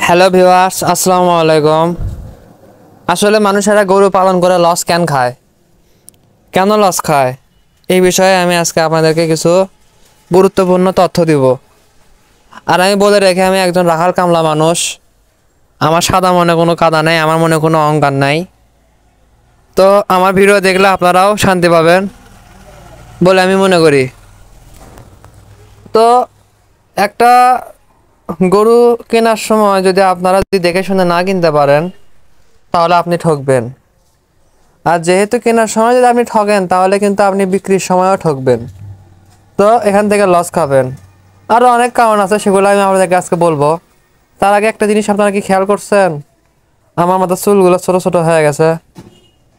Hello viewers, আসসালামু আলাইকুম। আসলে মানুষেরা গরু পালন করে লস কেন খায়, কেন লস খায়, এই বিষয়ে আমি আজকে আপনাদেরকে কিছু গুরুত্বপূর্ণ তথ্য দিব। আর আমি বলে রেখে, আমি একজন রাখাল কামলা মানুষ। আমার সাদা মনে কোনো কাদা নাই, আমার মনে কোনো অহংকার নাই। তো আমার ভিডিও দেখলে আপনারাও শান্তি পাবেন বলে আমি মনে করি। তো একটা গরু কেনার সময় যদি আপনারা দেখে শুনে না কিনতে পারেন, তাহলে আপনি ঠকবেন। আর যেহেতু কেনার সময় যদি আপনি ঠকেন, তাহলে কিন্তু আপনি বিক্রির সময়ও ঠকবেন। তো এখান থেকে লস খাবেন। আরও অনেক কারণ আছে, সেগুলো আমি আপনাদেরকে আজকে বলবো। তার আগে একটা জিনিস আপনারা কি খেয়াল করছেন? আমার মাথার চুলগুলো ছোটো ছোটো হয়ে গেছে।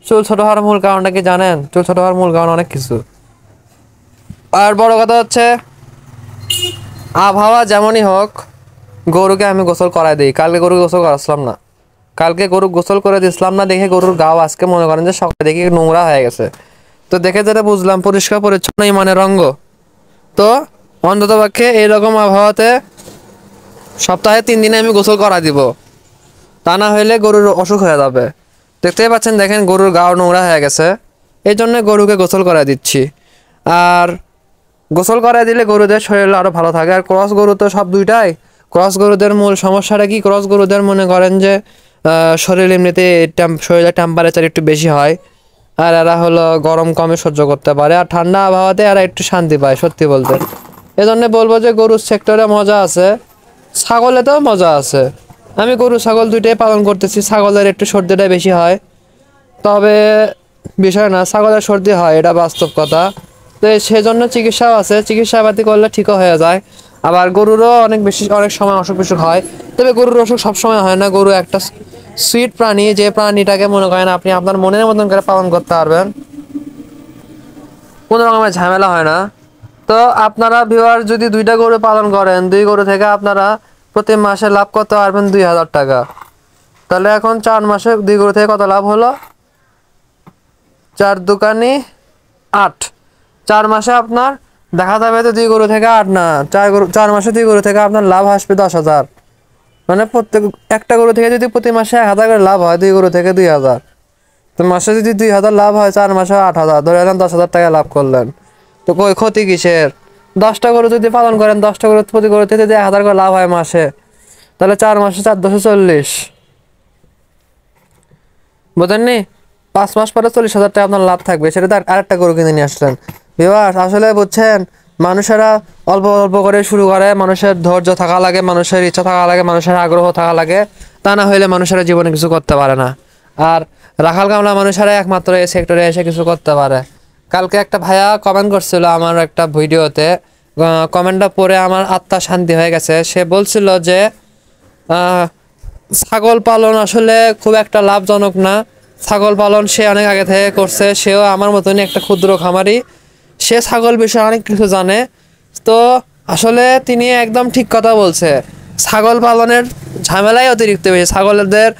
চুল ছোটো হওয়ার মূল কারণটা কি জানেন? চুল ছোটো হওয়ার মূল কারণ অনেক কিছু। আর বড় কথা হচ্ছে, আবহাওয়া যেমনই হোক, গরুকে আমি গোসল করাই দিই। কালকে গরু গোসল করাচ্ছিলাম না, কালকে গরু গোসল করে দিছিলাম না দেখে গরুর গাও আজকে মনে করেন যে সকালে দেখি নোংরা হয়ে গেছে। তো দেখে যেটা বুঝলাম, পরিষ্কার পরিচ্ছন্ন ইমানের অঙ্গ। তো অন্ততপক্ষে এইরকম আবহাওয়াতে সপ্তাহে 3 দিনে আমি গোসল করা দিব, তা না হইলে গরুর অসুখ হয়ে যাবে। দেখতেই পাচ্ছেন, দেখেন গরুর গাও নোংরা হয়ে গেছে, এই জন্য গরুকে গোসল করা দিচ্ছি। আর গোসল করাই দিলে গরুদের শরীর আরও ভালো থাকে। আর ক্রস গরু তো সব দুইটাই। ক্রস গরুদের মূল সমস্যাটা কি? ক্রস গরুদের মনে করেন যে শরীর এমনিতে শরীরের টেম্পারেচার একটু বেশি হয়, আর এরা হলো গরম কমে সহ্য করতে পারে, আর ঠান্ডা আবহাওয়াতে এরা একটু শান্তি পায় সত্যি বলতে। এজন্য বলবো যে গরুর সেক্টরে মজা আছে, ছাগলেতেও মজা আছে। আমি গরু ছাগল দুইটাই পালন করতেছি। ছাগলের একটু সর্দিটা বেশি হয়, তবে বিষয় না, ছাগলের সর্দি হয়, এটা বাস্তব কথা। তো সেজন্য চিকিৎসাও আছে, চিকিৎসাপাতি করলে ঠিকও হয়ে যায়। আবার গরুরও অনেক সময় অসুখ বিসুখ হয়, তবে গরুর অসুখ সবসময় হয় না। গরু একটা সুইট প্রাণী, যে প্রাণীটাকে মনে করেন আপনি আপনার মনের মতন করে পালন করতে পারবেন, কোনো রকমের ঝামেলা হয় না। তো আপনারা ভিউয়ার যদি 2টা গরু পালন করেন, 2 গরু থেকে আপনারা প্রতি মাসে লাভ করতে পারবেন 2000 টাকা। তাহলে এখন 4 মাসে 2 গরু থেকে কত লাভ হলো? 4 দুকানি 8। 4 মাসে আপনার দেখা যাবে তো 2 গরু থেকে 8 না, 4 মাসে 2 গরু থেকে আপনার লাভ আসবে 10,000। মানে প্রত্যেক একটা গরু থেকে যদি প্রতি মাসে 1,000 করে লাভ হয়, 2 গরু থেকে 2,000। তো মাসে যদি 2,000 লাভ হয়, 4 মাসে 8,000, ধরে নেন 10,000 টাকা লাভ করলেন। তো কই ক্ষতি কিসের? 10টা গরু যদি পালন করেন, 10টা গরু প্রতি গরু থেকে যদি 1,000 করে লাভ হয় মাসে, তাহলে 4 মাসে 4 10 40, বুঝেননি? 5 মাস পরে 40,000 টাকা আপনার লাভ থাকবে। সেটা তো আরেকটা গরু কিনে নিয়ে আসলেন। ভিউয়ার্স, আসলে বুঝছেন, মানুষেরা অল্প অল্প করে শুরু করে। মানুষের ধৈর্য থাকা লাগে, মানুষের ইচ্ছা থাকা লাগে, মানুষের আগ্রহ থাকা লাগে। তা না হইলে মানুষেরা জীবনে কিছু করতে পারে না। আর রাখাল কামলা মানুষেরা একমাত্র এই সেক্টরে এসে কিছু করতে পারে। কালকে একটা ভাইয়া কমেন্ট করছিল আমার একটা ভিডিওতে, কমেন্টটা পড়ে আমার আত্মা শান্তি হয়ে গেছে। সে বলছিল যে ছাগল পালন আসলে খুব একটা লাভজনক না। ছাগল পালন সে অনেক আগে থেকে করছে, সেও আমার মতনই একটা ক্ষুদ্র খামারি, সে ছাগল বিষয়ে অনেক কিছু জানে। তো আসলে তিনি একদম ঠিক কথা বলছে। ছাগল পালনের ঝামেলাই অতিরিক্ত বেশি। ছাগলদের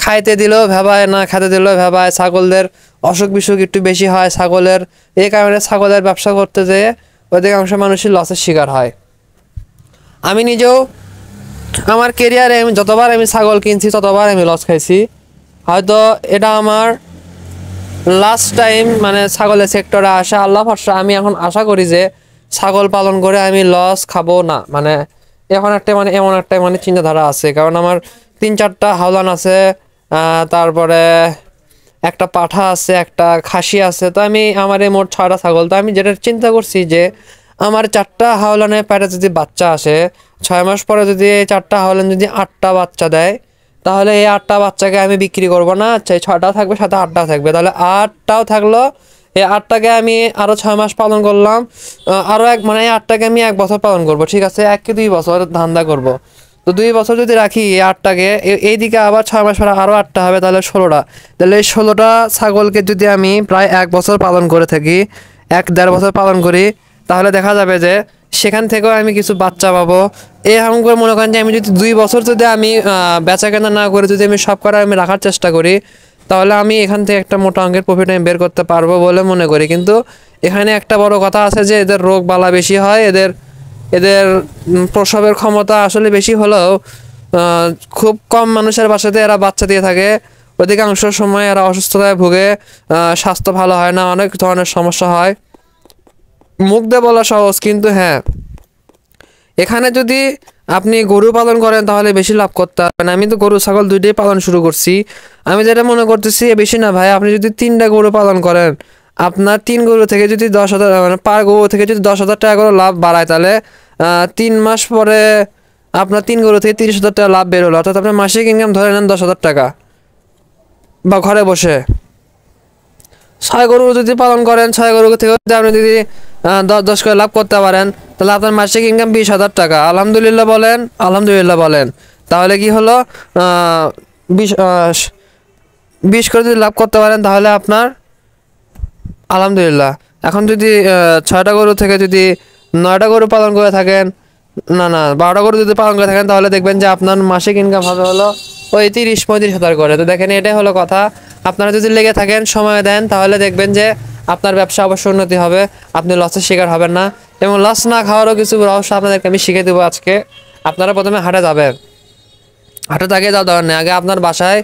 খাইতে দিলেও ভেবায়, না খেতে দিলেও ভেবায়। ছাগলদের অসুখ বিসুখ একটু বেশি হয় ছাগলের। এই কারণে ছাগলের ব্যবসা করতে যেয়ে অধিকাংশ মানুষই লসের শিকার হয়। আমি নিজেও আমার কেরিয়ারে যতবার আমি ছাগল কিনছি, ততবার আমি লস খাইছি। হয়তো এটা আমার লাস্ট টাইম মানে ছাগলের সেক্টরে আসা। আল্লাহ ভরসা, আমি এখন আশা করি যে ছাগল পালন করে আমি লস খাবো না। মানে এখন একটা এমন একটা চিন্তাধারা আছে, কারণ আমার 3-4টা হাওলান আছে, তারপরে একটা পাঠা আছে, একটা খাসি আছে। তো আমার এই মোট 6টা ছাগল। তো আমি যেটা চিন্তা করছি যে আমার 4টা হাওলানের পেটে যদি বাচ্চা আসে, 6 মাস পরে যদি এই 4টা হাওলান যদি 8টা বাচ্চা দেয়, তাহলে এই 8টা বাচ্চাকে আমি বিক্রি করবো না। 6টা থাকবে, সাথে 8টাও থাকবে, তাহলে 8টাও থাকলো। এই 8টাকে আমি আরও 6 মাস পালন করলাম, আরও এই 8টাকে আমি 1 বছর পালন করব। ঠিক আছে, 1 কি 2 বছর ধান্দা করব। তো 2 বছর যদি রাখি এই 8টাকে, এইদিকে আবার 6 মাস পরে আরও 8টা হবে, তাহলে 16টা। তাহলে এই 16টা ছাগলকে যদি আমি প্রায় 1 বছর পালন করে থাকি, 1-1.5 বছর পালন করি, তাহলে দেখা যাবে যে সেখান থেকেও আমি কিছু বাচ্চা পাবো। এরকম করে মনে করেন যে আমি যদি 2 বছর যদি আমি বেচা কেনা না করে যদি আমি সব করা আমি রাখার চেষ্টা করি, তাহলে আমি এখান থেকে একটা মোটা অঙ্কের প্রফিট আমি বের করতে পারবো বলে মনে করি। কিন্তু এখানে একটা বড় কথা আছে যে এদের রোগ বালা বেশি হয়। এদের প্রসবের ক্ষমতা আসলে বেশি হলেও খুব কম মানুষের বাসাতে এরা বাচ্চা দিয়ে থাকে, অধিকাংশ সময় এরা অসুস্থতায় ভুগে, স্বাস্থ্য ভালো হয় না, অনেক ধরনের সমস্যা হয়। মুখ দিয়ে বলা সহজ, কিন্তু হ্যাঁ, এখানে যদি আপনি গরু পালন করেন তাহলে বেশি লাভ করতে পারবেন। আমি তো গরু ছাগল দুইটাই পালন শুরু করছি। আমি যেটা মনে করতেছি বেশি না ভাই, আপনি যদি 3টা গরু পালন করেন, আপনার 3 গরু থেকে যদি 10,000, মানে পার গরু থেকে যদি 10,000 টাকা করে লাভ বাড়ায়, তাহলে 3 মাস পরে আপনার 3 গরু থেকে 30,000 টাকা লাভ বের হলো, অর্থাৎ আপনার মাসিক ইনকাম ধরে নেন 10,000 টাকা, বা ঘরে বসে। 6 গরু যদি পালন করেন, 6 গরু থেকে যদি আপনি যদি 10 করে লাভ করতে পারেন, তাহলে আপনার মাসিক ইনকাম 20,000 টাকা। আলহামদুলিল্লাহ বলেন, আলহামদুলিল্লাহ বলেন। তাহলে কি হলো, 20 করে যদি লাভ করতে পারেন তাহলে আপনার আলহামদুলিল্লাহ। এখন যদি 6টা গরু থেকে যদি 9টা গরু পালন করে থাকেন, না না 12টা গরু যদি পালন করে থাকেন, তাহলে দেখবেন যে আপনার মাসিক ইনকাম হবে হলো ওই 30-35,000 করে। তো দেখেন, এটাই হলো কথা। আপনারা যদি লেগে থাকেন, সময় দেন, তাহলে দেখবেন যে আপনার ব্যবসা অবশ্যই উন্নতি হবে, আপনি লসের শিকার হবেন না। এবং লস না খাওয়ারও কিছু রহস্য আপনাদেরকে আমি শিখিয়ে দেবো আজকে। আপনারা প্রথমে হাটে যাবেন, হাটে আগে যাওয়ার দরকার নেই, আগে আপনার বাসায়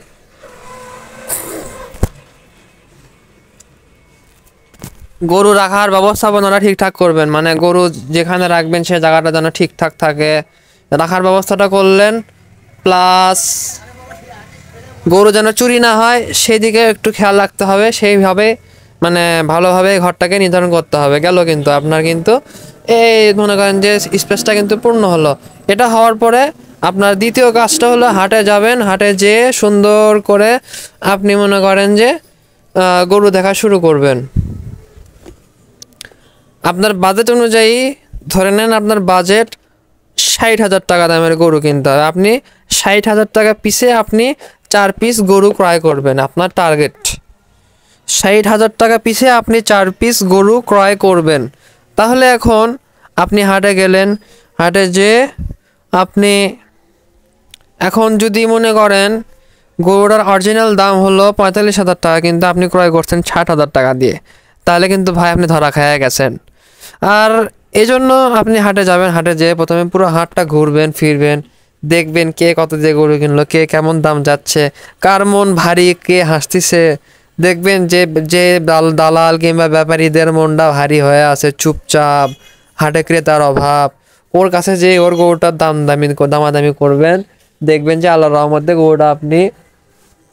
গরু রাখার ব্যবস্থাপনাটা ঠিকঠাক করবেন। মানে গরু যেখানে রাখবেন সে জায়গাটা যেন ঠিকঠাক থাকে, রাখার ব্যবস্থাটা করলেন। প্লাস গরু যেন চুরি না হয় সেদিকে একটু খেয়াল রাখতে হবে, সেইভাবে মানে ভালোভাবে ঘরটাকে নির্ধারণ করতে হবে। গেল কিন্তু আপনার কিন্তু এই মনে করেন যে স্পেসটা কিন্তু পূর্ণ হলো। এটা হওয়ার পরে আপনার দ্বিতীয় কাজটা হলো হাটে যাবেন, হাটে যেয়ে সুন্দর করে আপনি মনে করেন যে গরু দেখা শুরু করবেন। আপনার বাজেট অনুযায়ী ধরে নেন আপনার বাজেট 60,000 টাকা দামের গরু কিনতে হবে। আপনি 60,000 টাকা পিসে আপনি 4 পিস গরু ক্রয় করবেন। আপনার টার্গেট 60,000 টাকা পিসে আপনি 4 পিস গরু ক্রয় করবেন। তাহলে এখন আপনি হাটে গেলেন, হাটে যেয়ে আপনি এখন যদি মনে করেন গরুটার অরিজিনাল দাম হলো 45,000 টাকা, কিন্তু আপনি ক্রয় করছেন 60,000 টাকা দিয়ে, তাহলে কিন্তু ভাই আপনি ধরা খেয়ে গেছেন। আর এই জন্য আপনি হাটে যাবেন, হাটে যেয়ে প্রথমে পুরো হাটটা ঘুরবেন ফিরবেন, দেখবেন কে কত দিয়ে গরু কিনলো, কে কেমন দাম যাচ্ছে, কার মন ভারী, কে হাসতিছে। দেখবেন যে যে দালাল কিংবা ব্যাপারীদের মনটা ভারী হয়ে আছে, চুপচাপ, হাটে ক্রেতার অভাব, ওর কাছে যে ওর গরুটার দামাদামি করবেন, দেখবেন যে আল্লাহর রহমতে গরুটা আপনি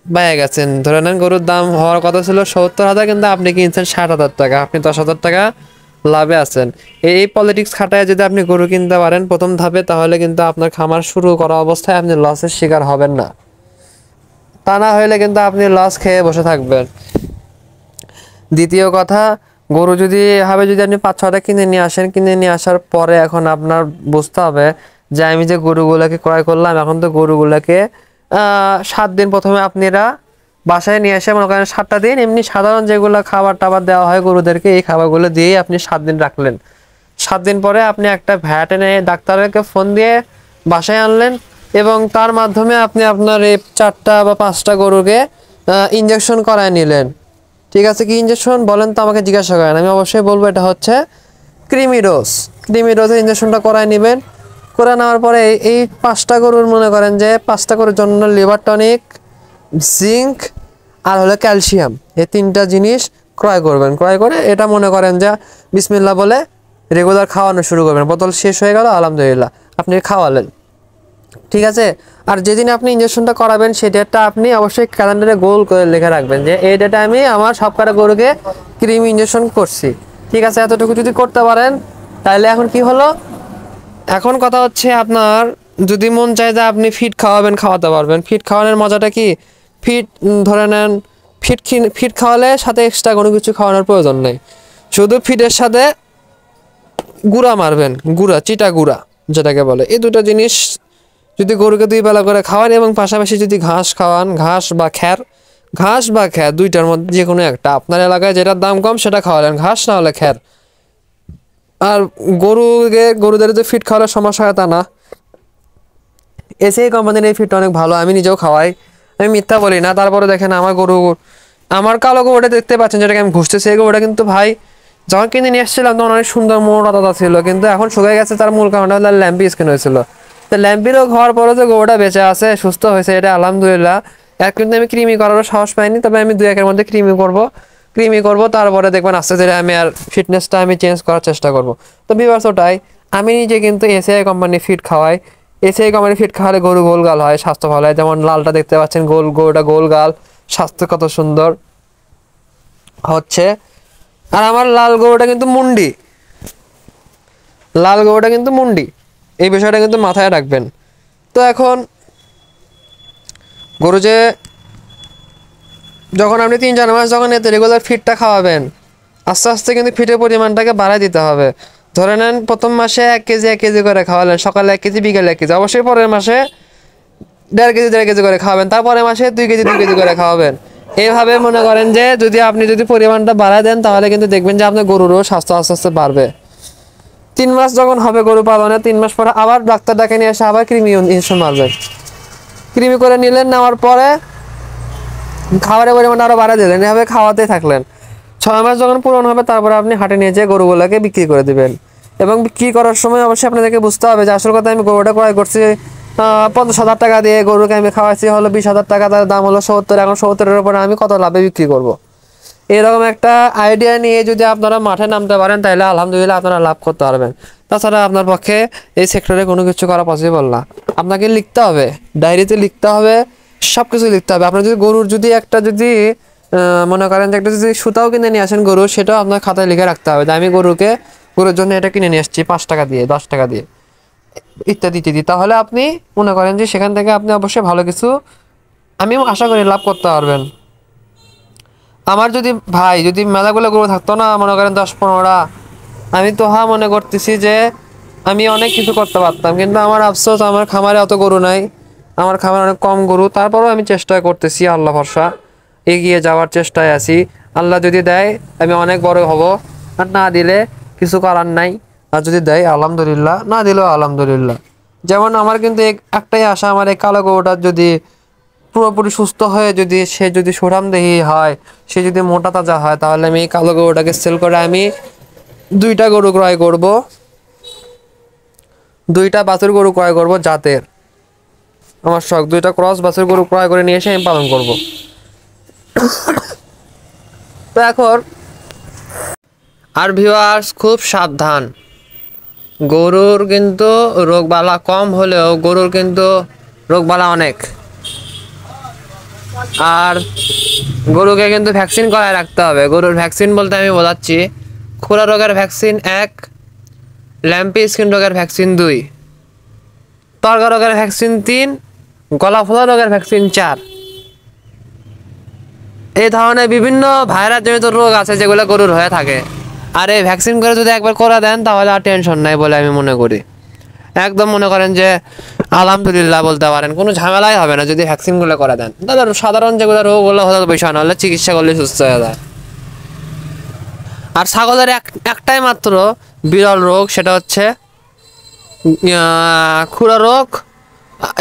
পেয়ে গেছেন। ধরে নেন গরুর দাম হওয়ার কথা ছিল 70,000, কিন্তু আপনি কিনছেন 60,000 টাকা, আপনি 10,000 টাকা লাভে আছেন। এই পলিটিক্স খাটায় যদি আপনি গরু কিনতে পারেন প্রথম ধাপে, তাহলে কিন্তু আপনার খামার শুরু করা অবস্থায় আপনি লসের শিকার হবেন না। তা না হলে কিন্তু আপনি লস খেয়ে বসে থাকবেন। দ্বিতীয় কথা, গরু যদি এভাবে যদি আপনি 5-6টা কিনে নিয়ে আসেন, কিনে নিয়ে আসার পরে এখন আপনার বুঝতে হবে যে আমি যে গরুগুলোকে ক্রয় করলাম, এখন তো গরুগুলোকে 7 দিন প্রথমে আপনারা বাসায় নিয়ে এসে মনে করেন 7টা দিন এমনি সাধারণ যেগুলো খাবার টাবার দেওয়া হয় গরুদেরকে, এই খাবারগুলো দিয়েই আপনি 7 দিন রাখলেন। 7 দিন পরে আপনি একটা ভ্যাটেরিনারি ডাক্তারকে ফোন দিয়ে বাসায় আনলেন, এবং তার মাধ্যমে আপনি আপনার এই 4টা বা 5টা গরুকে ইঞ্জেকশন করায় নিলেন। ঠিক আছে, কি ইঞ্জেকশন বলেন তো আমাকে জিজ্ঞাসা করেন, আমি অবশ্যই বলবো এটা হচ্ছে ক্রিমি ডোজ। ক্রিমি ডোজের ইঞ্জেকশনটা করায় নেবেন। করে নেওয়ার পরে এই 5টা গরুর মনে করেন যে 5টা গরুর জন্য লিভার টনিক, জিঙ্ক আর হলো ক্যালসিয়াম, এই 3টা জিনিস ক্রয় করবেন। ক্রয় করে এটা মনে করেন যে বিসমিল্লাহ বলে রেগুলার খাওয়ানো শুরু করবেন। বোতল শেষ হয়ে গেল, আলহামদুলিল্লাহ আপনি খাওয়ালেন। ঠিক আছে, আর যেদিন আপনি ইঞ্জেকশনটা করাবেন সেই ডেটটা আপনি অবশ্যই ক্যালেন্ডারে গোল করে লিখে রাখবেন যে এই ডেটে আমি আমার সব কটা গরুকে ক্রিমি ইঞ্জেকশন করছি। ঠিক আছে, এতটুকু যদি করতে পারেন তাহলে এখন কি হলো, এখন কথা হচ্ছে আপনার যদি মন চায় যে আপনি ফিট খাওয়াবেন, খাওয়াতে পারবেন। ফিট খাওয়ানোর মজাটা কি, ফিট ধরে নেন ফিট খাওয়ালে সাথে এক্সট্রা কোনো কিছু খাওয়ানোর প্রয়োজন নেই, শুধু ফিটের সাথে গুঁড়া মারবেন, গুঁড়া, চিটা গুঁড়া যেটাকে বলে। এই দুটো জিনিস যদি গরুকে 2 বেলা করে খাওয়ান এবং পাশাপাশি যদি ঘাস খাওয়ান, ঘাস বা খ্যার দুইটার মধ্যে যে কোনো একটা, আপনার এলাকায় যেটার দাম কম সেটা খাওয়ালেন, ঘাস না হলে খ্যার। আর গরুদের যে ফিট খাওয়ালে সমস্যা হয় তা না, এসএই কোম্পানির এই ফিট অনেক ভালো, আমি নিজেও খাওয়াই, আমি মিথ্যা বলি না। তারপরে দেখেন আমার কালো গরুটা দেখতে পাচ্ছেন যেটাকে আমি ঘুষতেছি, এই গরুটা কিন্তু ভাই যখন কিনে নিয়ে এসেছিলাম তখন অনেক সুন্দর মোটা দাদা ছিল, কিন্তু এখন শুকিয়ে গেছে। তার মূল কারণটা হলো ল্যাম্পি স্কিন হয়েছিল। তো ল্যাম্পি রোগ হওয়ার পরে যে গরুটা বেঁচে আছে, সুস্থ হয়েছে, এটা আলহামদুলিল্লাহ। এক কিন্তু আমি কৃমি করারও সাহস পাইনি, তবে আমি 2-1 এর মধ্যে কৃমি করব, তারপরে দেখবেন আস্তে ধীরে আমি আর ফিটনেসটা আমি চেঞ্জ করার চেষ্টা করব। তো ভিউয়ার্স ওটাই, আমি নিজে কিন্তু এসিআই কোম্পানি ফিট খাওয়াই। এসিআই কোম্পানি ফিট খাওয়ালে গরু গোল গাল হয়, স্বাস্থ্য ভালো হয়। যেমন লালটা দেখতে পাচ্ছেন, গরুটা গোল গাল, স্বাস্থ্য কত সুন্দর হচ্ছে। আর আমার লাল গরুটা কিন্তু মুন্ডি, এই বিষয়টা কিন্তু মাথায় রাখবেন। তো এখন গরু যে যখন আপনি 3-4 মাস যখন এতে রেগুলার ফিডটা খাওয়াবেন, আস্তে আস্তে কিন্তু ফিডের পরিমাণটাকে বাড়ায় দিতে হবে। ধরে নেন প্রথম মাসে 1 কেজি 1 কেজি করে খাওয়ালেন, সকালে 1 কেজি বিকালে 1 কেজি, অবশ্যই পরের মাসে 1.5 কেজি 1.5 কেজি করে খাওয়াবেন, তারপরে মাসে 2 কেজি 2 কেজি করে খাওয়াবেন। এইভাবে মনে করেন যে আপনি যদি পরিমাণটা বাড়ায় দেন, তাহলে কিন্তু দেখবেন যে আপনার গরুরও স্বাস্থ্য আস্তে আস্তে বাড়বে। 3 মাস যখন হবে গরু পালনে, 3 মাস পরে আবার ডাক্তার ডাকে নিয়ে এসে আবার কৃমি ইনজেকশন মারবেন। কৃমি করে নিলেন, নেওয়ার পরে খাবারের পরিমাণটা আরো বাড়ায় দিলেন, এভাবে খাওয়াতে থাকলেন। 6 মাস যখন পূরণ হবে, তারপরে আপনি হাটে নিয়ে যেয়ে গরুগুলোকে বিক্রি করে দিবেন। এবং বিক্রি করার সময় অবশ্যই আপনাদেরকে বুঝতে হবে যে আসল কথা, আমি গরুটা ক্রয় করছি 50,000 টাকা দিয়ে, গরুকে আমি খাওয়াচ্ছি হলো 20,000 টাকা, তার দাম হলো 70, এখন 70-এর উপরে আমি কত লাভে বিক্রি করব। এরকম একটা আইডিয়া নিয়ে যদি আপনারা মাঠে নামতে পারেন, তাহলে আলহামদুলিল্লাহ আপনারা লাভ করতে পারবেন। তাছাড়া আপনার পক্ষে এই সেক্টরে কোনো কিছু করা পসিবল না। আপনাকে লিখতে হবে, ডায়েরিতে লিখতে হবে, সব কিছু লিখতে হবে। আপনার যদি গরুর যদি মনে করেন যে একটা যদি সুতাও কিনে নিয়ে আসেন গরুর, সেটাও আপনার খাতায় লিখে রাখতে হবে যে আমি গরুর জন্য এটা কিনে নিয়ে আসছি 5 টাকা দিয়ে, 10 টাকা দিয়ে, ইত্যাদি ইত্যাদি। তাহলে আপনি মনে করেন যে সেখান থেকে আপনি অবশ্যই ভালো কিছু, আমি আশা করি, লাভ করতে পারবেন। আমার যদি মেলাগুলো গরু থাকতো না, মনে করেন 10-15টা, আমি তো মনে করতেছি যে আমি অনেক কিছু করতে পারতাম। কিন্তু আমার আফসোস, আমার খামারে অত গরু নাই, আমার খামারে অনেক কম গরু। তারপরেও আমি চেষ্টা করতেছি, আল্লাহ ভরসা এগিয়ে যাওয়ার চেষ্টায় আছি। আল্লাহ যদি দেয় আমি অনেক বড় হব, আর না দিলে কিছু করার নাই। আর যদি দেয় আলহামদুলিল্লাহ, না দিলেও আলহামদুলিল্লাহ। যেমন আমার কিন্তু একটাই আশা, আমার এই কালো গরুটার যদি পুরোপুরি সুস্থ হয়ে সে যদি সুঠামদেহী হয়, সে যদি মোটা তাজা হয়, তাহলে আমি এই কালো গরুটাকে সেল করে আমি 2টা গরু ক্রয় করব, 2টা বাছুর গরু ক্রয় করব জাতের। আমার শখ 2টা ক্রস বাছুর গরু ক্রয় করে নিয়ে এসে আমি পালন করব। তো এখন আর ভিউয়ার্স, খুব সাবধান, গরুর কিন্তু রোগবালা কম হলেও গরুর কিন্তু রোগবালা অনেক। আর গরুকে কিন্তু ভ্যাকসিন করায় রাখতে হবে। গরুর ভ্যাকসিন বলতে আমি বোঝাচ্ছি, খুরা রোগের ভ্যাকসিন 1, ল্যাম্পি স্কিন রোগের ভ্যাকসিন 2, তরগা রোগের ভ্যাকসিন 3, গলা ফোলা রোগের ভ্যাকসিন 4। এই ধরনের বিভিন্ন ভাইরাস জনিত রোগ আছে যেগুলো গরুর হয়ে থাকে। আর এই ভ্যাকসিন করে যদি একবার করে দেন, তাহলে আর টেনশন নাই বলে আমি মনে করি। একদম মনে করেন যে আলহামদুলিল্লাহ বলতে পারেন, কোনো ঝামেলাই হবে না যদি ভ্যাকসিনগুলো করে দেন। দাদা সাধারণ যেগুলো রোগগুলো হতে বিষয় না, হলে চিকিৎসা করলে সুস্থ হয়ে যায়। আর ছাগলের একটাই মাত্র বিরল রোগ, সেটা হচ্ছে খুরা রোগ।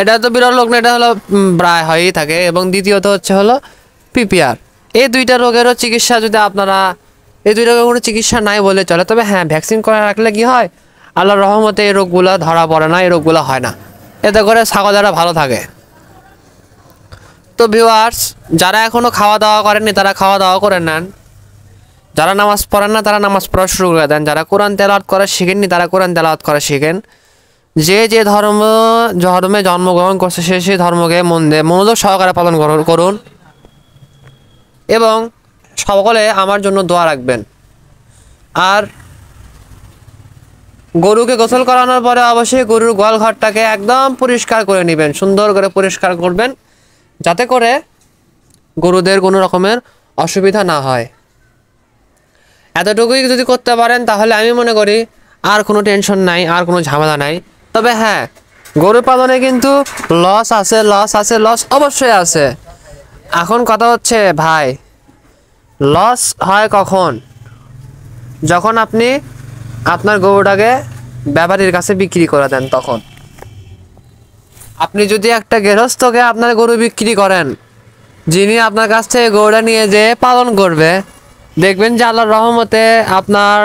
এটা তো বিরল রোগ না, এটা হলো প্রায় হয়েই থাকে। এবং দ্বিতীয়ত হলো পিপিআর। এই 2টা রোগেরও চিকিৎসা যদি আপনারা, এই 2 রোগের কোনো চিকিৎসা নাই বলে চলে। তবে হ্যাঁ, ভ্যাকসিন করে রাখলে কি হয়, আল্লাহর রহমতে এই রোগগুলো ধরা পড়ে না, এই রোগগুলো হয় না। এতে করে ছাগলেরা ভালো থাকে। তো ভিউয়ার্স, যারা এখনও খাওয়া দাওয়া করেননি তারা খাওয়া দাওয়া করে নেন। যারা নামাজ পড়েন না তারা নামাজ পড়া শুরু করে দেন। যারা কোরআন তেলাওয়াত করা শিখেননি তারা কোরআন তেলাওয়াত করা শিখেন। যে ধর্মে জন্মগ্রহণ করছে সেই ধর্মকে মনোযোগ সহকারে পালন করুন। এবং সকলে আমার জন্য দোয়া রাখবেন। আর গরুকে গোসল করানোর পরে অবশ্যই গরুর গোয়ালঘরটাকে একদম পরিষ্কার করে নেবেন, সুন্দর করে পরিষ্কার করবেন, যাতে করে গরুদের কোনো রকমের অসুবিধা না হয়। এতটুকুই যদি করতে পারেন, তাহলে আমি মনে করি আর কোনো টেনশন নাই, আর কোনো ঝামেলা নাই। তবে হ্যাঁ, গরু পালনে কিন্তু লস অবশ্যই আছে। এখন কথা হচ্ছে ভাই, লস হয় কখন? যখন আপনি আপনার গরুটাকে ব্যাপারীর কাছে বিক্রি করে দেন। তখন আপনি যদি একটা গৃহস্থকে আপনার গরু বিক্রি করেন, যিনি আপনার কাছ থেকে গরুটা নিয়ে যেয়ে পালন করবে, দেখবেন যে আল্লাহর রহমতে আপনার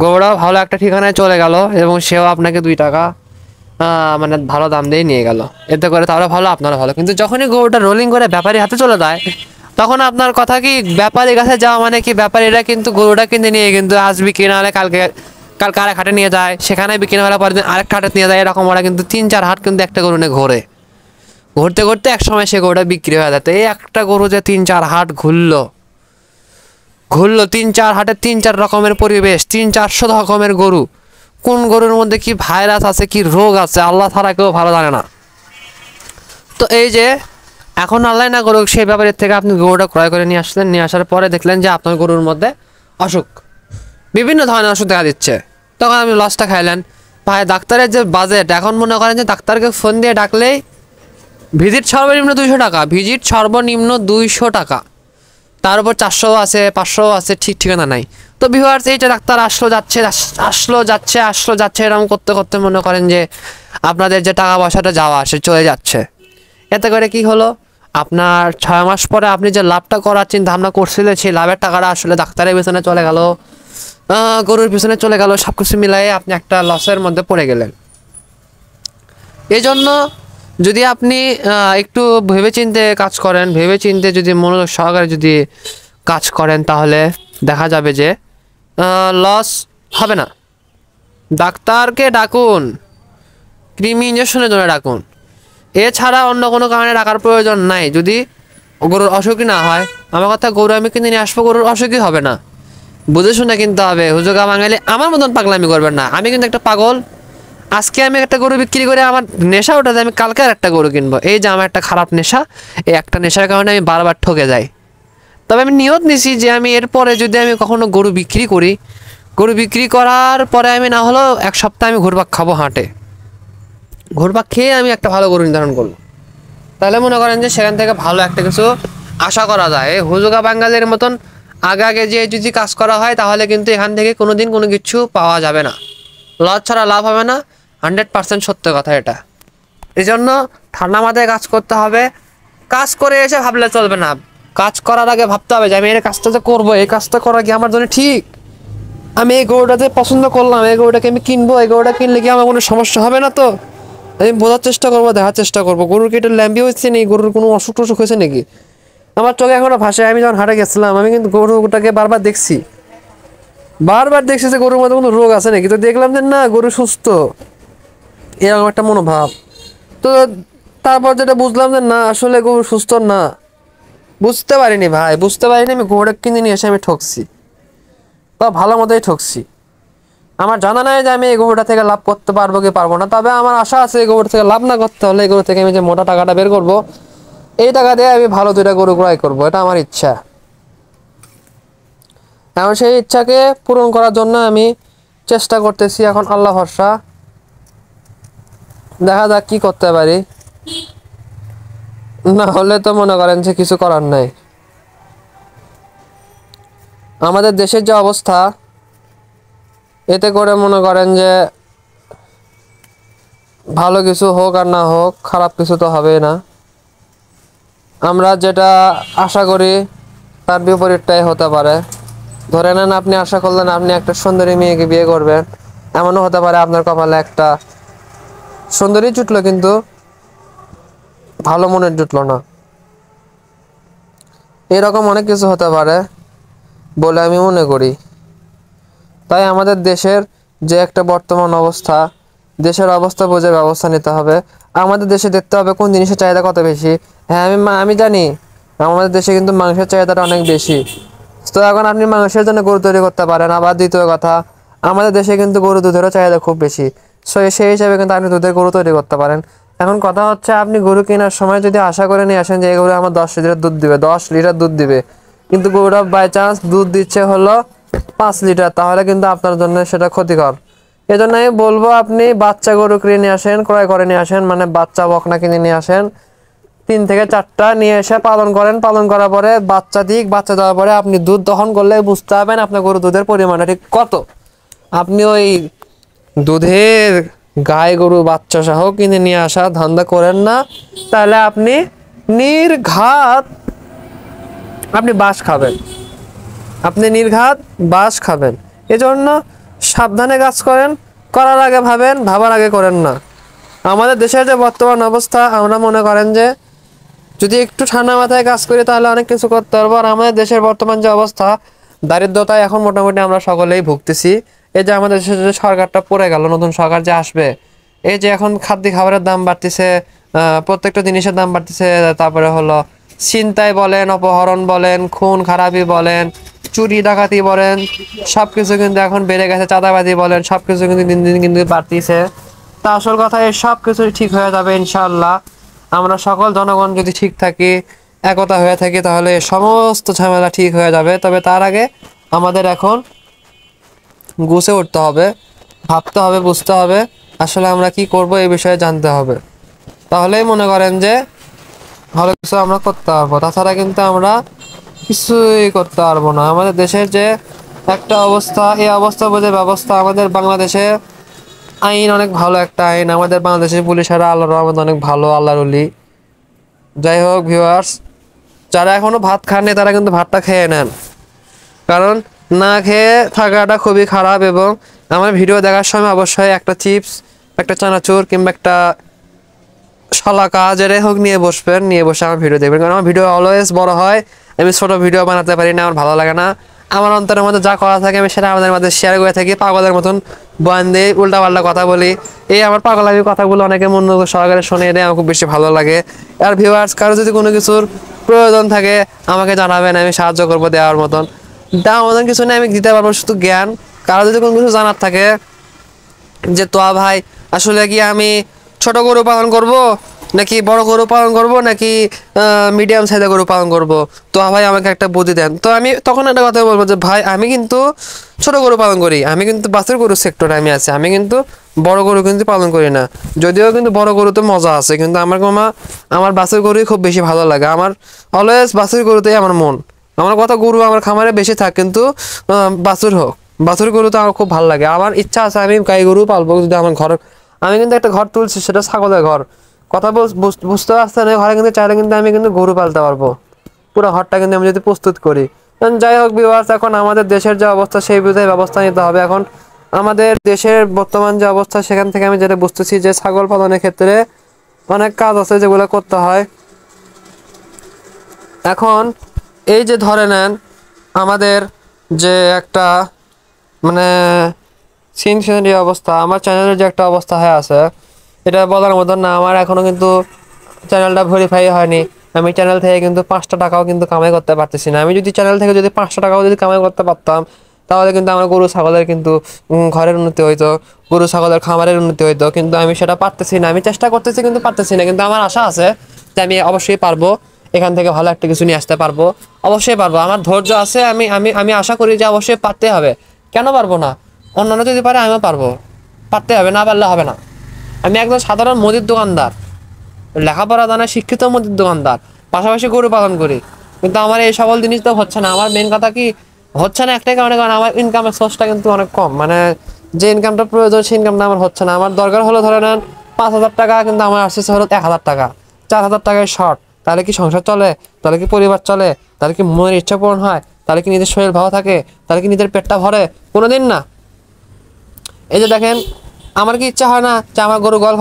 গরুটা ভালো একটা ঠিকানায় চলে গেল এবং সেও আপনাকে 2 টাকা মানে ভালো দাম দিয়ে নিয়ে গেল, এতে করে তাহলে ভালো, আপনারও ভালো। কিন্তু যখনই গরুটা রোলিং করে ব্যাপারী হাতে চলে যায়, তখন আপনার কথা কি ব্যাপারীর কাছে যাওয়া মানে কি ব্যাপারীরা কিন্তু গরুটা কিনে নিয়ে কিন্তু আজ বিক্রি না হলে কালকে আরেক হাটে নিয়ে যায়, সেখানে বিক্রি না হলে পরের দিন আরেকটা হাটে নিয়ে যায়, এরকম ওরা কিন্তু 3-4 হাট কিন্তু একটা গরু নিয়ে ঘোরে, ঘুরতে ঘুরতে এক সময় সে গরুটা বিক্রি হয়ে যায়। তো এই একটা গরু যে 3-4 হাট ঘুরলো 3-4 হাটে 3-4 রকমের পরিবেশ, 300-400 রকমের গরু, কোন গরুর মধ্যে কি ভাইরাস আছে, কি রোগ আছে, আল্লাহ ছাড়া কেউ ভালো জানে না। তো এই যে এখন আল্লাহ না করুক, সেই ব্যাপারের থেকে আপনি গরুটা ক্রয় করে নিয়ে আসলেন, নিয়ে আসার পরে দেখলেন যে আপনার গরুর মধ্যে অসুখ, বিভিন্ন ধরনের অসুখ দেখা দিচ্ছে, তখন আপনি লসটা খাইলেন। ভাই ডাক্তারের যে বাজেট, এখন মনে করেন যে ডাক্তারকে ফোন দিয়ে ডাকলেই ভিজিট সর্বনিম্ন 200 টাকা, ভিজিট সর্বনিম্ন 200 টাকা, তার উপর 400 আছে, 500 আছে, ঠিক ঠিকানা নাই। তো ভিউয়ার্স, এইটা ডাক্তার আসলো যাচ্ছে এরকম করতে করতে মনে করেন যে আপনাদের যে টাকা পয়সাটা যাওয়া আসে চলে যাচ্ছে। এতে করে কি হলো, আপনার 6 মাস পরে আপনি যে লাভটা করার চিন্তা ভাবনা করছিলেন, সেই লাভের টাকাটা আসলে ডাক্তারের পিছনে চলে গেল, গরুর পিছনে চলে গেল, সব কিছু মিলাই আপনি একটা লসের মধ্যে পড়ে গেলেন। এই জন্য যদি আপনি একটু ভেবেচিন্তে কাজ করেন, ভেবেচিন্তে যদি মনোযোগ সহকারে যদি কাজ করেন, তাহলে দেখা যাবে যে লস হবে না। ডাক্তারকে ডাকুন, কৃমি ইঞ্জেকশনের জন্য ডাকুন, এছাড়া অন্য কোনো কারণে ডাকার প্রয়োজন নাই। যদি গরুর অসুখই না হয়, আমার কথা, গরু আমি কিনে নিয়ে আসবো, গরুর অসুখই হবে না, বুঝে শুনে কিনতে হবে। হুজুগা বাঙালি আমার মতন পাগলামি করবেন না, আমি কিন্তু একটা পাগল। আজকে আমি একটা গরু বিক্রি করে আমার নেশা ওঠাতে আমি কালকে আর একটা গরু কিনবো, এই যে আমার একটা খারাপ নেশা, এই একটা নেশার কারণে আমি বারবার ঠকে যাই। তবে আমি নিয়ত নিছি যে আমি এরপরে যদি আমি কখনো গরু বিক্রি করি, গরু বিক্রি করার পরে আমি না হলেও 1 সপ্তাহ আমি ঘুরপাক খাবো হাটে, ঘুরপাক খেয়ে আমি একটা ভালো গরু নির্ধারণ করবো, তাহলে মনে করেন যে সেখান থেকে ভালো একটা কিছু আশা করা যায়। হুজুগা বাঙালির মতন আগে আগে যে যদি কাজ করা হয়, তাহলে কিন্তু এখান থেকে কোনোদিন কোনো কিছু পাওয়া যাবে না, লস ছাড়া লাভ হবে না, 100% সত্য কথা এটা। এই জন্য ঠান্ডা মাথায় কাজ করতে হবে, কাজ করে এসে ভাবলে চলবে না, কাজ করার আগে ভাবতে হবে যে আমি এই কাজটা যে করবো, এই কাজটা করা কি আমার জন্য ঠিক, আমি এই গরুটাতে পছন্দ করলাম, এই গরুটাকে আমি কিনবো, এই গরুটা কিনলে কি আমার কোনো সমস্যা হবে না। তো আমি বোঝার চেষ্টা করবো, দেখার চেষ্টা করবো গরুর কি এটা ল্যাম্বি হয়েছে নাকি, গরুর কোনো অসুখ টসুখ হয়েছে নাকি। আমার চোখে এখনো ভাষায়, আমি যখন হাটে গেছিলাম আমি কিন্তু গরুটাকে বারবার দেখছি যে গরুর মধ্যে কোনো রোগ আছে নাকি, তো দেখলাম যে না, গরু সুস্থ, এরকম একটা মনোভাব। তো তারপর যেটা বুঝলাম যে না, আসলে গরু সুস্থ না, বুঝতে পারিনি ভাই, বুঝতে পারিনি, আমি গরুটা কিনে নিয়ে এসে আমি ঠকছি, বা ভালো মতোই ঠকছি। আমার জানা নাই যে আমি এই গরুটা থেকে লাভ করতে পারবো কি পারবো না, তবে আমার আশা আছে এই গরুটা থেকে লাভ না করতে হলে এই গরু থেকে আমি যে মোটা টাকাটা বের করবো, এই টাকা দিয়ে আমি ভালো 2টা গরু ক্রয় করবো, এটা আমার ইচ্ছা। এখন সেই ইচ্ছাকে পূরণ করার জন্য আমি চেষ্টা করতেছি, এখন আল্লাহ ভরসা, দেখা যাক কি করতে পারি, না হলে তো মনে করেন যে কিছু করার নাই। আমাদের দেশের যে অবস্থা, এতে করে মনে করেন যে ভালো কিছু হোক আর না হোক, খারাপ কিছু তো হবেই না। আমরা যেটা আশা করি তার বিপরীতটাই হতে পারে। ধরে নেন আপনি আশা করলেন আপনি একটা সুন্দরী মেয়েকে বিয়ে করবেন, এমনও হতে পারে আপনার কপালে একটা সুন্দরী জুটলো কিন্তু ভালো মনের জুটলো না, এরকম অনেক কিছু হতে পারে বলে আমি মনে করি। তাই আমাদের দেশের যে একটা বর্তমান অবস্থা, দেশের অবস্থা বুঝে ব্যবস্থা নিতে হবে। আমাদের দেশে দেখতে হবে কোন জিনিসের চাহিদা কত বেশি। হ্যাঁ, আমি জানি আমাদের দেশে কিন্তু মাংসের চাহিদাটা অনেক বেশি, তো এখন আপনি মাংসের জন্য গরু তৈরি করতে পারেন। আবার দ্বিতীয় কথা, আমাদের দেশে কিন্তু গরু দুধেরও চাহিদা খুব বেশি, সেই হিসাবে কিন্তু আপনি দুধের গরু তৈরি করতে পারেন। এখন কথা হচ্ছে, আপনি গরু কেনার সময় যদি আশা করে নিয়ে আসেন যে এই গরু আমার 10 লিটার দুধ দিবে, 10 লিটার দুধ দিবে, কিন্তু গরুটা বাই চান্স দুধ দিচ্ছে হলো 5 লিটার, তাহলে কিন্তু আপনার জন্য সেটা ক্ষতিকর। এই জন্য আমি বলবো আপনি বাচ্চা গরু কিনে নিয়ে আসেন, ক্রয় করে নিয়ে আসেন, মানে বাচ্চা বকনা কিনে নিয়ে আসেন, 3 থেকে 4টা নিয়ে এসে পালন করেন। পালন করার পরে বাচ্চা দেওয়ার পরে আপনি দুধ দহন করলে বুঝতে পারবেন আপনার গরু দুধের পরিমাণটা ঠিক কত। আপনি ওই দুধের গায়ে গরু বাচ্চা সহ কিনে নিয়ে আসা ধান্দা করেন না, তাহলে আপনি নির্ঘাত বাস খাবেন, এজন্য সাবধানে কাজ করেন, করার আগে ভাবেন, ভাবার আগে করেন না। আমাদের দেশের যে বর্তমান অবস্থা, আমরা মনে করেন যে যদি একটু ঠান্ডা মাথায় কাজ করি তাহলে অনেক কিছু করতে পারবো। আর আমাদের দেশের বর্তমান যে অবস্থা, দারিদ্রতায় এখন মোটামুটি আমরা সকলেই ভুগতেছি। এই যে আমাদের দেশের যে সরকারটা পড়ে গেল, নতুন সরকার যে আসবে, এই যে এখন খাদ্য খাবারের দাম বাড়তেছে, প্রত্যেকটা জিনিসের দাম বাড়তেছে, তারপরে হলো ছিনতাই বলেন, অপহরণ বলেন, খুন খারাপি বলেন, চুরি ডাকাতি বলেন, সব কিছু কিন্তু এখন বেড়ে গেছে, চাঁদাবাজি বলেন, সব কিছু কিন্তু দিন দিন কিন্তু বাড়তিছে। তা আসল কথা এই সব কিছু ঠিক হয়ে যাবে ইনশাআল্লাহ। আমরা সকল জনগণ যদি ঠিক থাকি, একতা হয়ে থাকি, তাহলে সমস্ত ঝামেলা ঠিক হয়ে যাবে। তবে তার আগে আমাদের এখন গুছে উঠতে হবে, ভাবতে হবে, বুঝতে হবে আসলে আমরা কি করব, এই বিষয়ে জানতে হবে। তাহলেই মনে করেন যে ভালো কিছু আমরা করতে পারবো। তাছাড়া কিন্তু আমরা কিছুই করতে পারবো না। আমাদের দেশের যে একটা অবস্থা, এই অবস্থা বোঝে ব্যবস্থা, আমাদের বাংলাদেশে আইন অনেক ভালো একটা আইন, আমাদের বাংলাদেশের পুলিশেরা আল্লাহর রহমতে অনেক ভালো, আল্লাহর ওলি। যাই হোক ভিউয়ার্স, যারা এখনো ভাত খাননি তারা কিন্তু ভাতটা খেয়ে নেন, কারণ না খেয়ে থাকাটা খুবই খারাপ। এবং আমার ভিডিও দেখার সময় অবশ্যই একটা চিপস, একটা চানাচুর কিংবা একটা শলাকা যেটাই হোক নিয়ে বসবেন, নিয়ে বসে আমার ভিডিও দেখবেন। কারণ আমার ভিডিও অলওয়েজ বড় হয়, আমি ছোট ভিডিও বানাতে পারি না, আমার ভালো লাগে না। আমার অন্তরের মধ্যে যা করা থাকে আমি সেটা আমাদের মধ্যে শেয়ার করে থাকি, পাগলের মতন বয়ান দিয়ে উল্টাপাল্টা কথা বলি। এই আমার পাগলামি কথাগুলো অনেকে মন সহকারে শুনে দেয়, আমার খুব বেশি ভালো লাগে। আর ভিউয়ার্স, কারো যদি কোনো কিছুর প্রয়োজন থাকে আমাকে জানাবেন, আমি সাহায্য করবো দেওয়ার মতন। দেওয়ার মতন কিছু নেই, আমি দিতে পারবো শুধু জ্ঞান। কারো যদি কোনো কিছু জানার থাকে যে তো ভাই আসলে কি আমি ছোট গরু পালন করব নাকি বড় গরু পালন করব নাকি মিডিয়াম সাইজের গরু পালন করব, তো ভাই আমাকে একটা বুদ্ধি দেন, তো আমি তখন একটা কথা বলবো যে ভাই আমি কিন্তু ছোট গরু পালন করি, আমি কিন্তু বাছুর গরু সেক্টরে আমি আছি, আমি কিন্তু বড় গরু কিন্তু পালন করি না। যদিও কিন্তু বড় গরুতে মজা আছে, কিন্তু আমার বাছুর গরুই খুব বেশি ভালো লাগে। আমার অলওয়েজ বাছুর গরুতেই আমার মন। আমার কথা গরু আমার খামারে বেশি থাক, কিন্তু বাছুর হোক, বাছুর গরু তো আমার খুব ভালো লাগে। আমার ইচ্ছা আছে আমি গাই গরু পালবো যদি আমার ঘর। আমি কিন্তু একটা ঘর তুলছি, সেটা ছাগলের ঘর। কথা বুঝতে পারছেন, এই ঘরে কিন্তু চাইলে কিন্তু আমি কিন্তু গরু পালতে পারবো, পুরো ঘরটা কিন্তু আমি যদি প্রস্তুত করি। যাই হোক ভিউয়ার্স, এখন আমাদের দেশের যে অবস্থা সেই বুঝে ব্যবস্থা নিতে হবে। এখন আমাদের দেশের বর্তমান যে অবস্থা সেখান থেকে আমি যেটা বুঝতেছি যে ছাগল পালনের ক্ষেত্রে অনেক কাজ আছে যেগুলো করতে হয়। এখন এই যে ধরে নেন আমাদের যে একটা মানে সিনসিনারি অবস্থা, আমার চ্যানেলের যে একটা অবস্থা হয়ে আছে, এটা বলার মতন না। আমার এখনো কিন্তু চ্যানেলটা ভেরিফাই হয়নি। আমি চ্যানেল থেকে কিন্তু 5টা টাকাও কিন্তু কামাই করতে পারতেছি না। আমি যদি চ্যানেল থেকে যদি 5টা টাকাও যদি কামাই করতে পারতাম, তাহলে কিন্তু আমার গরু ছাগলের কিন্তু ঘরের উন্নতি হইতো, গরু ছাগলের খামারের উন্নতি হইতো। কিন্তু আমি সেটা পারতেছি না। আমি চেষ্টা করতেছি কিন্তু পারতেছি না। কিন্তু আমার আশা আছে যে আমি অবশ্যই পারবো, এখান থেকে ভালো একটা কিছু নিয়ে আসতে পারবো, অবশ্যই পারবো। আমার ধৈর্য আছে, আমি আমি আমি আশা করি যে অবশ্যই পারতে হবে। কেন পারবো না? অন্যান্য যদি পারে আমিও পারবো, পারতে হবে, না পারলে হবে না। আমি একজন সাধারণ মুদির দোকানদার, লেখাপড়া জানা শিক্ষিত মুদির দোকানদার, পাশাপাশি গরু পালন করি, কিন্তু আমার এই সকল জিনিস তো হচ্ছে না। আমার মেন কথা কি হচ্ছে না একটাই কারণে, কারণ আমার ইনকামের সোর্সটা কিন্তু অনেক কম। মানে যে ইনকামটা প্রয়োজন সেই ইনকামটা আমার হচ্ছে না। আমার দরকার হলো ধরে নেন 5,000 টাকা, কিন্তু আমার আসছে হলো 1,000 টাকা, 4,000 টাকায় শর্ট। তাহলে কি সংসার চলে? তাহলে কি পরিবার চলে? তাহলে কি মনের ইচ্ছা পূরণ হয়? তাহলে কি নিজের শরীর ভালো থাকে? তাহলে কি নিজের পেটটা ভরে? কোনোদিন না। এই যে দেখেন, আমার কি ইচ্ছা হয় না যে আমার গরু গোয়াল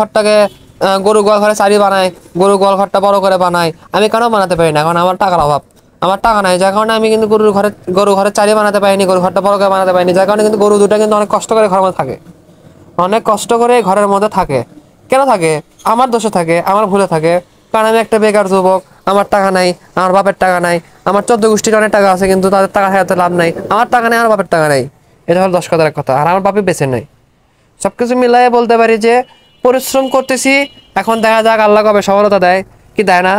ঘরে চারি বানায়, গরু গোয়াল ঘরটা বড় করে বানায়? আমি কেন বানাতে পারি না? কারণ আমার টাকার অভাব, আমার টাকা নাই, যার কারণে আমি কিন্তু গরু ঘরে চারি বানাতে পারিনি, গরু ঘরটা বড় করে বানাতে পারিনি। যার কারণে কিন্তু গরু দুটো কিন্তু অনেক কষ্ট করে ঘরের মধ্যে থাকে, অনেক কষ্ট করে ঘরের মধ্যে থাকে। কেন থাকে? আমার দোষে থাকে, আমার ভুলে থাকে। কারণ আমি একটা বেকার যুবক, আমার টাকা নাই, আমার বাপের টাকা নাই। আমার 14 গোষ্ঠীর অনেক টাকা আছে, কিন্তু তাদের টাকা খাওয়াতে লাভ নাই। আমার টাকা নেই, আমার বাপের টাকা নাই। এটা হলো 10 কথার এক কথা। আর আমার বাপে বেঁচে নাই। সবকিছু মিলাই বলতে পারি যে পরিশ্রম করতেছি। এখন দেখা যাক আল্লাহ কবে সফলতা দেয়, কি দেয় না।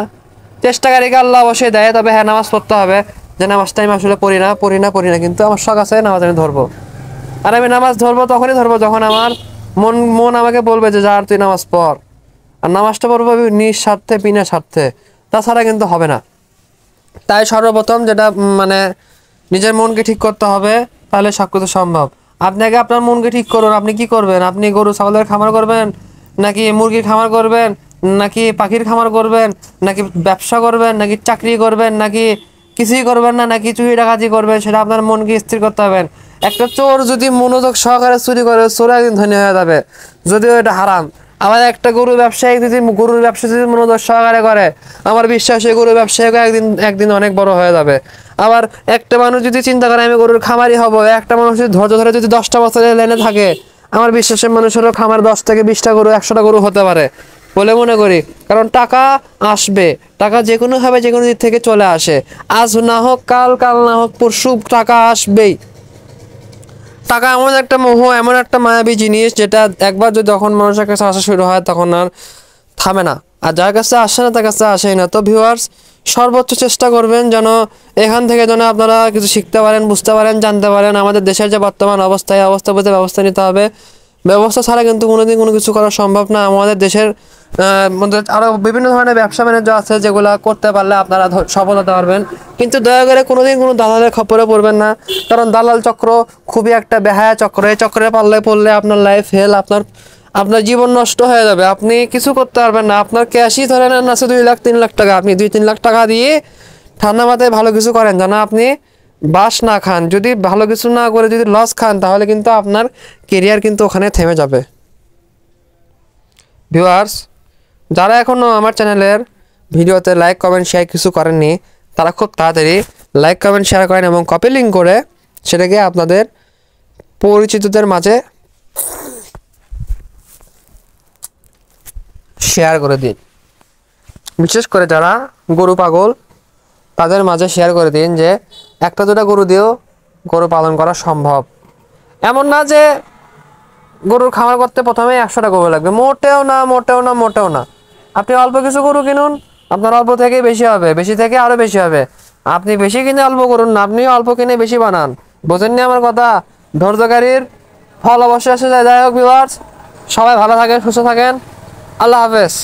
চেষ্টাকারীকে আল্লাহ অবশ্যই দেয়। তবে হ্যাঁ, নামাজ পড়তে হবে। যে নামাজটা আমি আসলে পড়ি না, কিন্তু আমার শখ আছে নামাজ আমি ধরবো। আর আমি নামাজ ধরবো তখনই ধরবো যখন আমার মন মন আমাকে বলবে যে যা, আর তুই নামাজ পড়। আর নামাজটা পড়বো আমি নিঃস্বার্থে, বিনা স্বার্থে, তাছাড়া কিন্তু হবে না। তাই সর্বপ্রথম যেটা মানে নিজের মনকে ঠিক করতে হবে, তাহলে সব কিছু সম্ভব। আপনি আগে আপনার মনকে ঠিক করুন। আপনি কি করবেন? আপনি গরু ছাগলের খামার করবেন, নাকি মুরগির খামার করবেন, নাকি পাখির খামার করবেন, নাকি ব্যবসা করবেন, নাকি চাকরি করবেন, নাকি কিছুই করবেন না, নাকি চুরি ডাকাতি করবেন? সেটা আপনার মনকে স্থির করতে হবে। একটা চোর যদি মনোযোগ সহকারে চুরি করে, চোর একদিন ধনী হয়ে যাবে, যদিও এটা হারাম। আবার একটা গরু ব্যবসায়ী যদি গরুর ব্যবসা যদি মনোযোগ সহকারে করে, আমার বিশ্বাস এই গরু ব্যবসায়ী একদিন অনেক বড় হয়ে যাবে। আবার একটা মানুষ যদি চিন্তা করে আমি গরুর খামারি হব, একটা মানুষ যদি ধৈর্য ধরে যদি 10টা বছরের লাইনে থাকে, আমার বিশ্বাসের মানুষেরও খামার 10 থেকে 20টা গরু 100টা গরু হতে পারে বলে মনে করি। কারণ টাকা আসবে, টাকা যে কোনোভাবে যে কোনো দিক থেকে চলে আসে। আজ না হোক কাল, কাল না হোক পরশু, টাকা আসবেই। টাকা এমন একটা মোহ, এমন একটা মায়াবী জিনিস, যেটা একবার যদি যখন মানুষের কাছে আসা শুরু হয় তখন আর থামে না। আর যার কাছে আসে না তার কাছে আসেই না। তো ভিউয়ার্স, সর্বোচ্চ চেষ্টা করবেন যেন এখান থেকে যেন আপনারা কিছু শিখতে পারেন, বুঝতে পারেন, জানতে পারেন। আমাদের দেশের যে বর্তমান অবস্থা, এই অবস্থা বুঝে ব্যবস্থা নিতে হবে। ব্যবস্থা ছাড়া কিন্তু কোনোদিন কোনো কিছু করা সম্ভব না। আমাদের দেশের মধ্যে আরও বিভিন্ন ধরনের ব্যবসা বাণিজ্য আছে, যেগুলো করতে পারলে আপনারা সফল হতে পারবেন। কিন্তু দয়া করে কোনোদিন কোনো দালালের খপ্পরে পড়বেন না, কারণ দালাল চক্র খুবই একটা বেহায়া চক্র। এই চক্রে পড়লে আপনার লাইফ হেল, আপনার জীবন নষ্ট হয়ে যাবে। আপনি কিছু করতে পারবেন না। আপনার ক্যাশই ধরে নেন আছে 2 লাখ 3 লাখ টাকা, আপনি 2-3 লাখ টাকা দিয়ে ঠান্ডা মাথায় ভালো কিছু করেন, যেন আপনি বাস না খান। যদি ভালো কিছু না করে যদি লস খান, তাহলে কিন্তু আপনার কেরিয়ার কিন্তু ওখানে থেমে যাবে। ভিউয়ার্স, যারা এখনও আমার চ্যানেলের ভিডিওতে লাইক কমেন্ট শেয়ার কিছু করেননি, তারা খুব তাড়াতাড়ি লাইক কমেন্ট শেয়ার করেন এবং কপি লিঙ্ক করে সেটাকে আপনাদের পরিচিতদের মাঝে শেয়ার করে দিন। বিশেষ করে যারা গরু পাগল, তাদের মাঝে শেয়ার করে দিন যে একটা দুটা গরু দিয়েও গরু পালন করা সম্ভব। এমন না যে গরুর খামার করতে প্রথমে 100টা গরু লাগবে, মোটেও না, মোটেও না, মোটেও না। আপনি অল্প কিছু গরু কিনুন, আপনার অল্প থেকে বেশি হবে, বেশি থেকে আরও বেশি হবে। আপনি বেশি কিনে অল্প করুন না, আপনি অল্প কিনে বেশি বানান। বোঝেননি আমার কথা? ধৈর্যকারীর ফল অবশ্যই আসে যায়। যাই হোক ভিউয়ার্স, সবাই ভালো থাকেন, সুস্থ থাকেন। আল্লাহ হাফেজ।